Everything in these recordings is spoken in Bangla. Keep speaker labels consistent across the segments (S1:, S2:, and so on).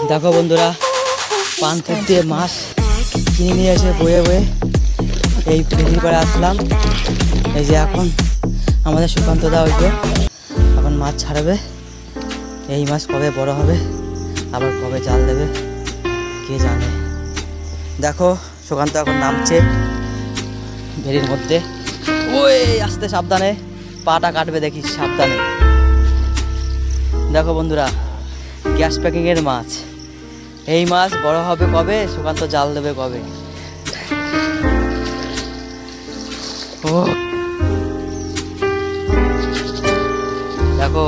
S1: দেখো বন্ধুরা, পানপুর দিয়ে মাছ কিনে নিয়ে এসে বয়ে বয়ে এই ফেরির পাড়ে আসলাম। এই যে এখন আমাদের সুকান্ত দা হইতো, এখন মাছ ছাড়বে। এই মাছ কবে বড় হবে, আবার কবে জাল দেবে কে জানে। দেখো সুকান্ত এখন নামছে ভেরির মধ্যে। ওই আস্তে সাবধানে, পাটা কাটবে দেখিস, সাবধানে। দেখো বন্ধুরা, গ্যাস প্যাকিংয়ের মাছ। এই মাছ বড় হবে কবে, সুকান্ত জাল দেবে কবে। ও দেখো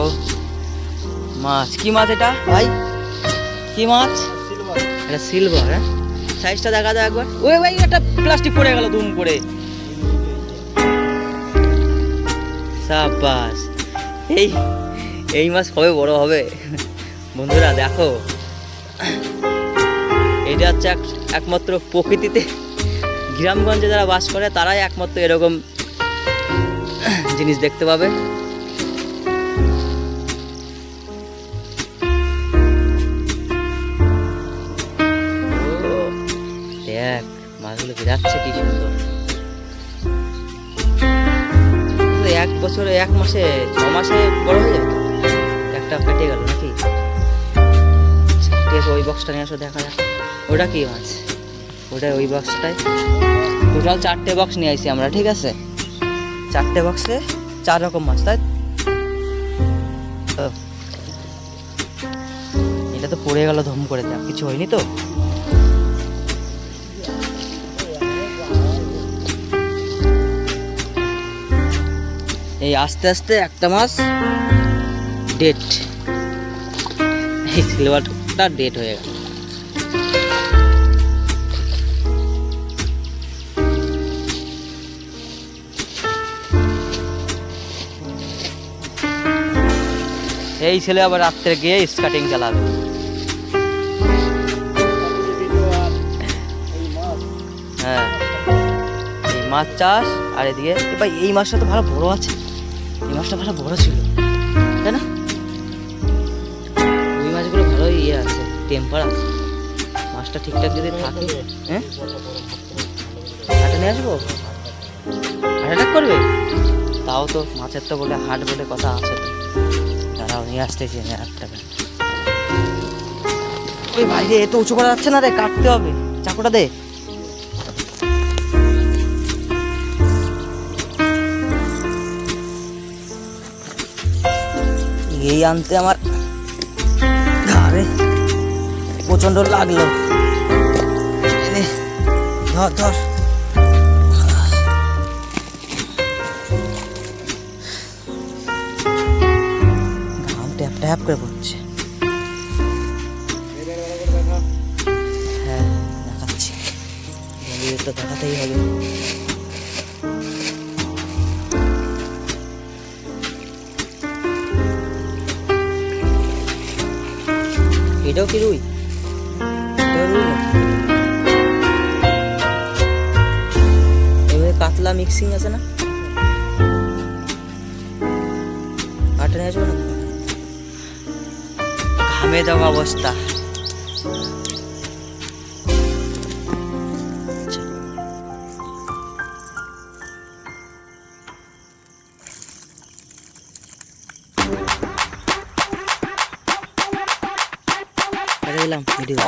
S1: মাছ, কি মাছ এটা ভাই, কি মাছ এটা? সিলভার। হ্যাঁ, সাইজটা দেখা যায় একবার। ওই ভাই একটা প্লাস্টিক পড়ে গেল দুম করে। সাবাস। এই এই মাছ কবে বড় হবে বন্ধুরা? দেখো, এটা হচ্ছে একমাত্র প্রকৃতিতে, গ্রামগঞ্জে যারা বাস করে তারাই একমাত্র এরকম জিনিস দেখতে পাবে। দেখ মাছগুলো বেরাচ্ছে কি সুন্দর। এক বছরে, এক মাসে, 6 মাসে বড় হয়ে যাবে। একটা কেটে গেল নাকি? ঠিক আছে, ওই বক্সটা নিয়ে আসো, দেখা যাক ওটা কি মাছ। ওটা ওই বক্সটায় টোটাল 4টে বক্স নিয়ে আসি আমরা, ঠিক আছে? 4টে বক্সে 4 রকম মাছ, তাই? এটা তো পড়ে গেল ধম করে, দেখ কিছু হয়নি তো? এই আস্তে আস্তে একটা মাছ ডেট, এই সিলভারটা ডেট হয়ে গেল। এই ছেলে আবার রাত্রে গিয়ে স্কাটিং চালাবে। হ্যাঁ, এই মাছ চাষ। আর এদিকে ভাই এই মাছটা তো ভালো বড় আছে, এই মাছটা ভালো বড় ছিল, তাই না? ওই মাছগুলো ভালোই ইয়ে আছে, টেম্পার আছে। মাছটা ঠিকঠাক যদি থাকে, হ্যাঁ হাটে নিয়ে আসবো। হার্ট অ্যাটাক করবে? তাও তো মাছের তো বলে হাট বলে কথা আছে তো। দাঁড়াও নিয়ে আসতেছি আমি একটা। ওই ভাই রে, এত উঁচু করা যাচ্ছে না রে, কাটতে হবে। চাকুটা দে। এই আনতে আমার ঘাড়ে প্রচন্ড লাগলো। ধর ধর। ঘাম ট্যাপ ট্যাপ করে পড়ছে। হ্যাঁ দেখাচ্ছি, তো দেখাতেই হবে। এটাও কি রুই? এটাও রুই না? এভাবে কাতলা মিক্সিং আছে না? কাটে নিয়ে আসবো না? ঘামে দেওয়া অবস্থা। দিলাম ভিডিও।